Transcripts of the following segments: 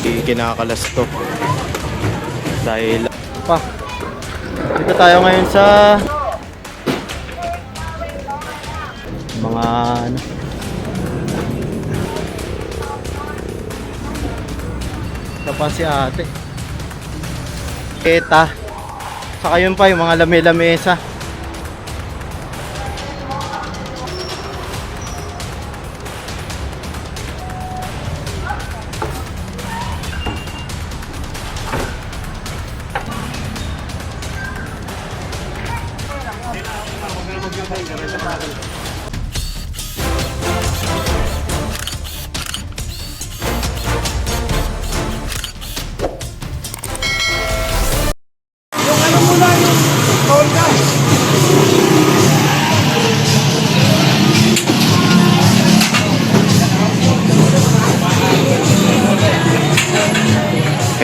kinakalas to dahil pa dito tayo ngayon sa mga ano, ito pa si ate keta saka yun pa yung mga lame-lamesa.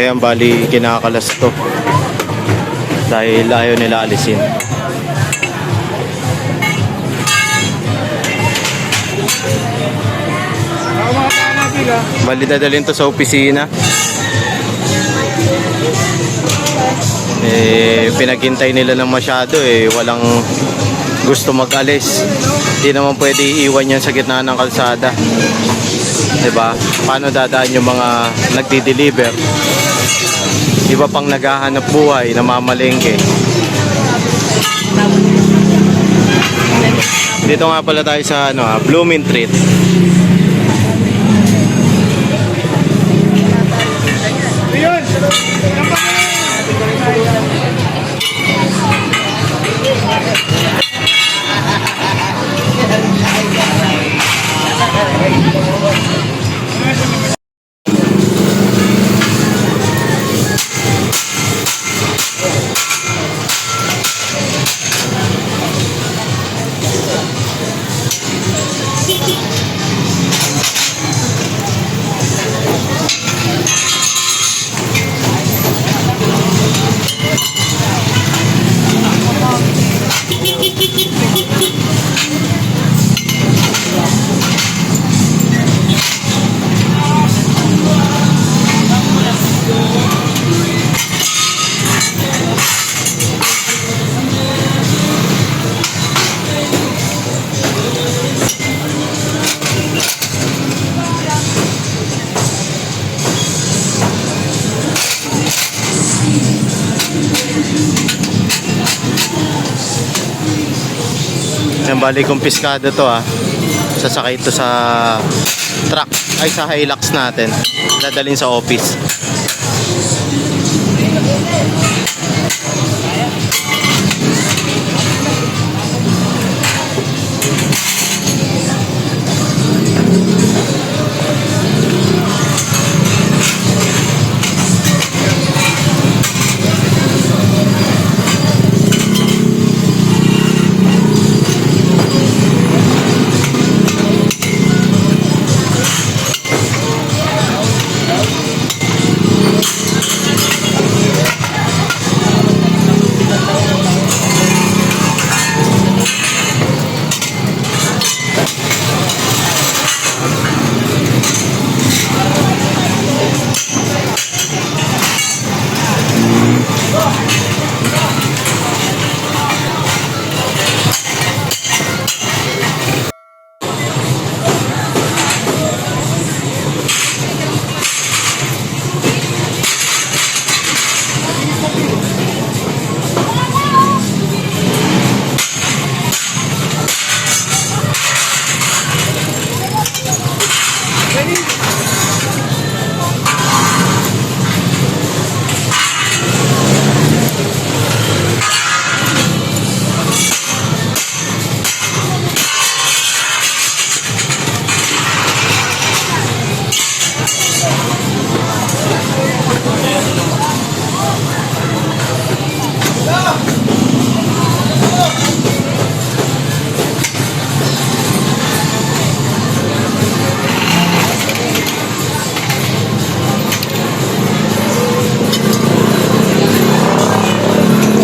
Kaya bali kinakalas to dahil ayaw nila alisin. Bali dadalhin to sa opisina. Pinaghintay nila ng masyado walang gusto mag-alis. Hindi naman pwede iiwan yan sa gitna ng kalsada. Diba? Paano dadaan yung mga nagdi-deliver? Iba pang naghahanap buhay, namamalengke. Dito nga pala tayo sa Blooming Treat. Yan, bali kumpiskado to sasakay ito sa truck ay sa Hilux natin, dadalhin sa office.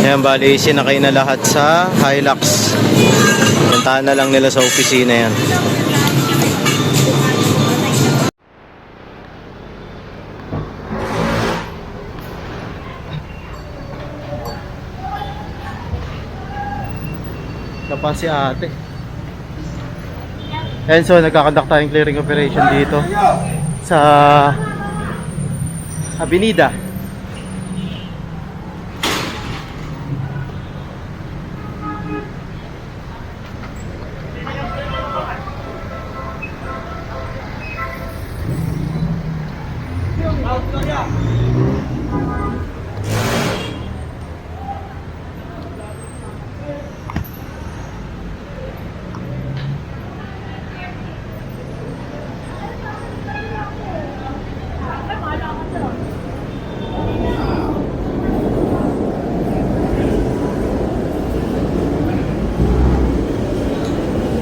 Ayan, bali sinakay na lahat sa Hilux. Puntahan na lang nila sa opisina yan. pa si ate. And so nagkakandak tayong clearing operation dito sa Avenida.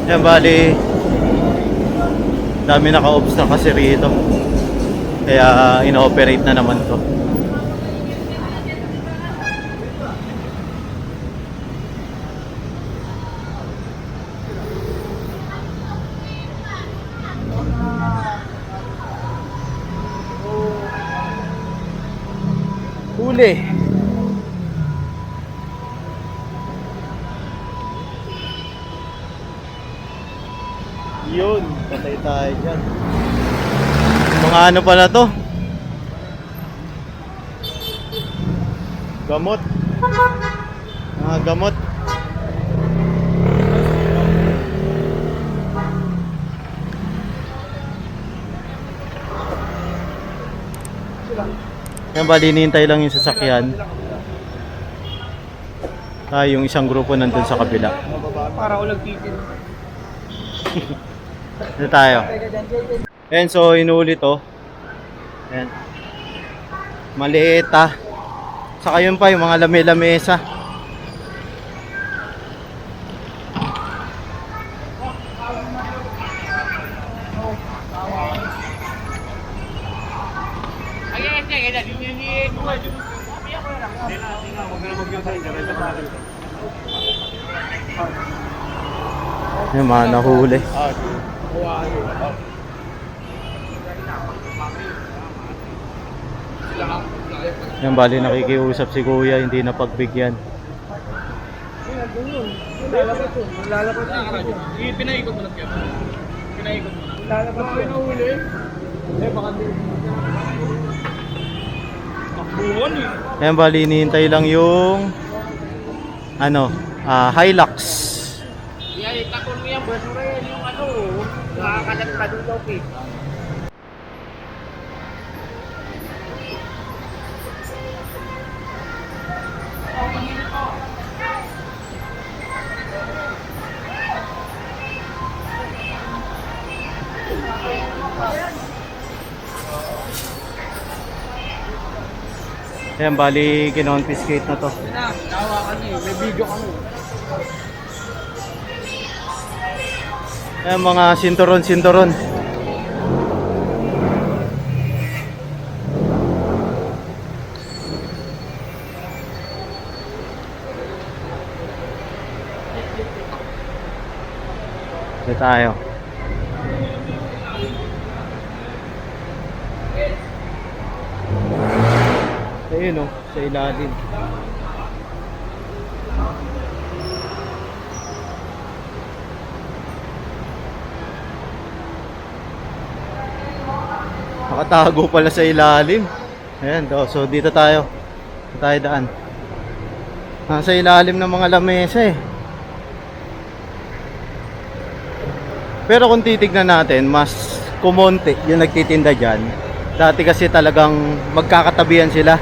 Yan, bali dami naka-ops na kasi rito, kaya ino-operate na naman to. Huli. Yun, patay tayo dyan. Mga ano pala to? Gamot. Mga gamot. Yan, bali hinihintay lang yung sasakyan. Yung isang grupo nandun sa kabila. Para ko nagtitin. Dito tayo. Ayan, so inulit to. Ayan. Maliit ah. Saka yun pa yung mga lame-lamesa. Yung mga nahuli. Yan, bali nakikiusap si kuya, hindi na pagbigyan. Lalabas yun. Pinaikot mo na kaya. Pinaikot mo na. Lalabas yun na huli. Baka din. Takbuhan eh. Yan, bali hinihintay lang yung Hilux. Yan, itakon mo yan. Basta rin yung nakakalat pa doon daw eh. Ayan, bali kinonfiscate na to. Nawa ka niya, may video kami. Ayan, mga sinturon-sinturon. Dito tayo. Ayun o, sa ilalim. Nakatago pala sa ilalim. Ayan, so dito tayo. Dito tayo daan. Nasa ilalim ng mga lamesa eh. Pero kung titignan natin, mas kumonti yung nagtitinda dyan. Dati kasi talagang magkakatabihan sila.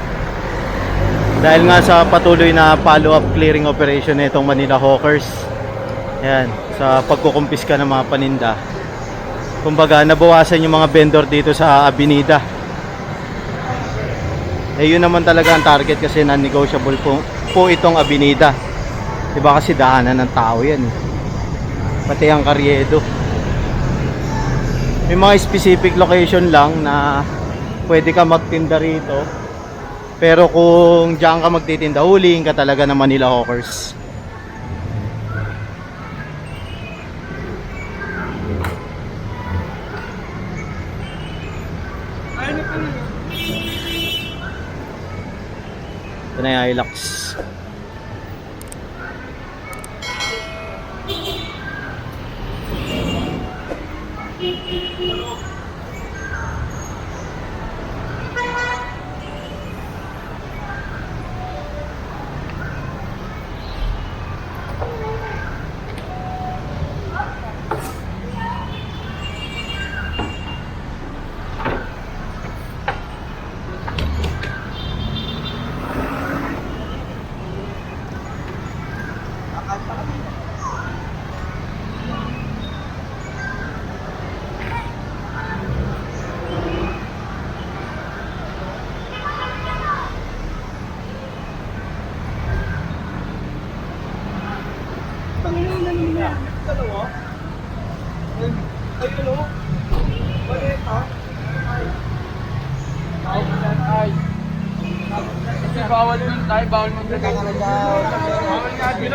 Dahil nga sa patuloy na follow-up clearing operation nitong Manila Hawkers. Ayan, sa pagkukumpiska ng mga paninda. Kumbaga, nabawasan yung mga vendor dito sa Avenida. Eh, yun naman talaga ang target kasi non-negotiable po itong Avenida. Diba kasi daanan ng tao yan eh. Pati ang Carriedo. May mga specific location lang na pwede ka magtinda rito. Pero kung diyan ka magtitinda, huliin ka talaga ng Manila Hawkers. Ito na yung Hilux. Bawal nun tayo, bawal mag-drag. Bawal nga din.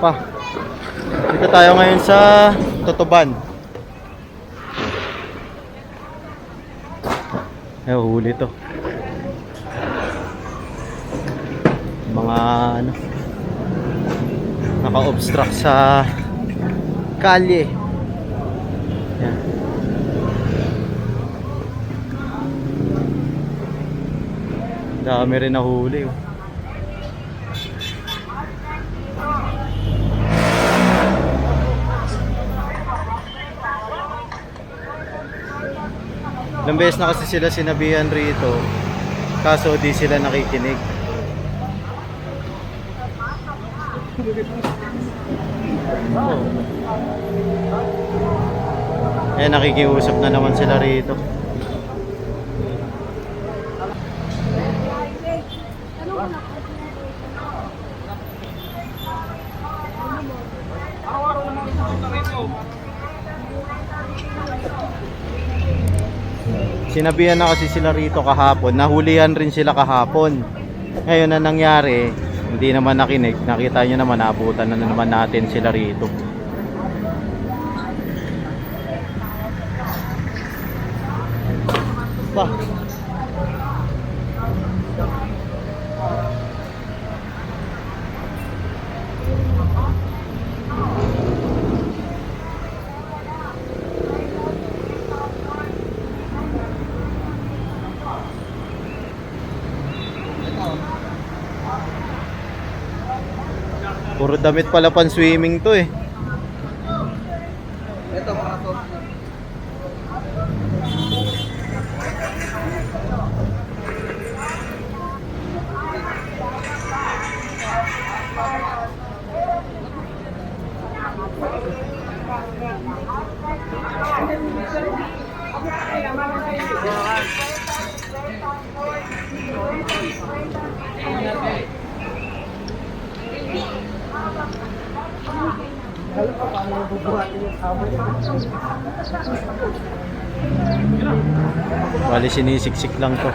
Pa. Dito tayo ngayon sa Totoban. Ay, huli to. Mga ano, naka-obstruct sa kalye. Yan. Dami rin nahuli. Oh. Ilang beses na kasi sila sinabihan rito, kaso di sila nakikinig. Oh. Eh, nakikiusap na naman sila rito. Sinabihan na kasi sila rito kahapon, nahulihan rin sila kahapon. Ngayon na nangyari, hindi naman nakinig. Nakita nyo naman, naabutan na naman natin sila rito. Pa. Puro damit pala pan swimming to eh. Ito mga to. Bali sinisiksik lang to.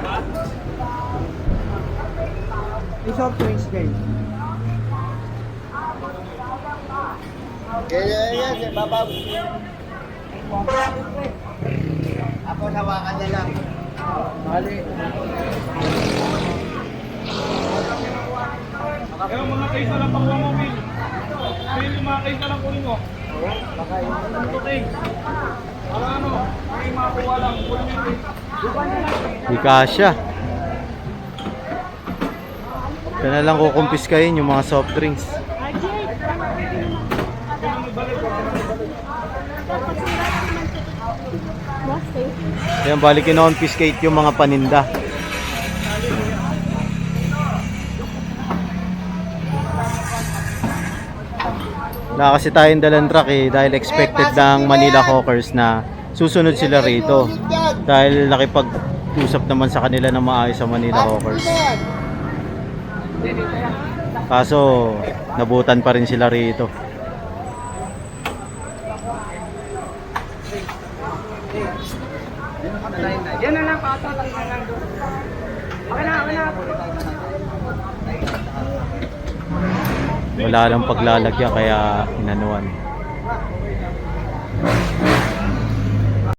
Isang twins game. Yan, sir, babaw. Ako hawakan na lang. Mali. Kaya mga kaisa lang pang mo, Bill. Bill, yung mga kaisa lang kunin mo. Oo, baka yun. Okay. Para ano, may makuha lang. Kunin mo yung Di kasya. Ito na lang kukumpiskahin yung mga soft drinks. Yan, balik kina-confiscate yung mga paninda. Wala kasi tayong dalang truck eh, dahil expected ng Manila Hawkers na susunod sila rito. Dahil nakipag-usap naman sa kanila na maayos sa Manila Hawkers. Kaso, nabutan pa rin sila rito. yan na lang, patatang na lang doon. Okay na. Wala lang paglalagyan kaya inanuan.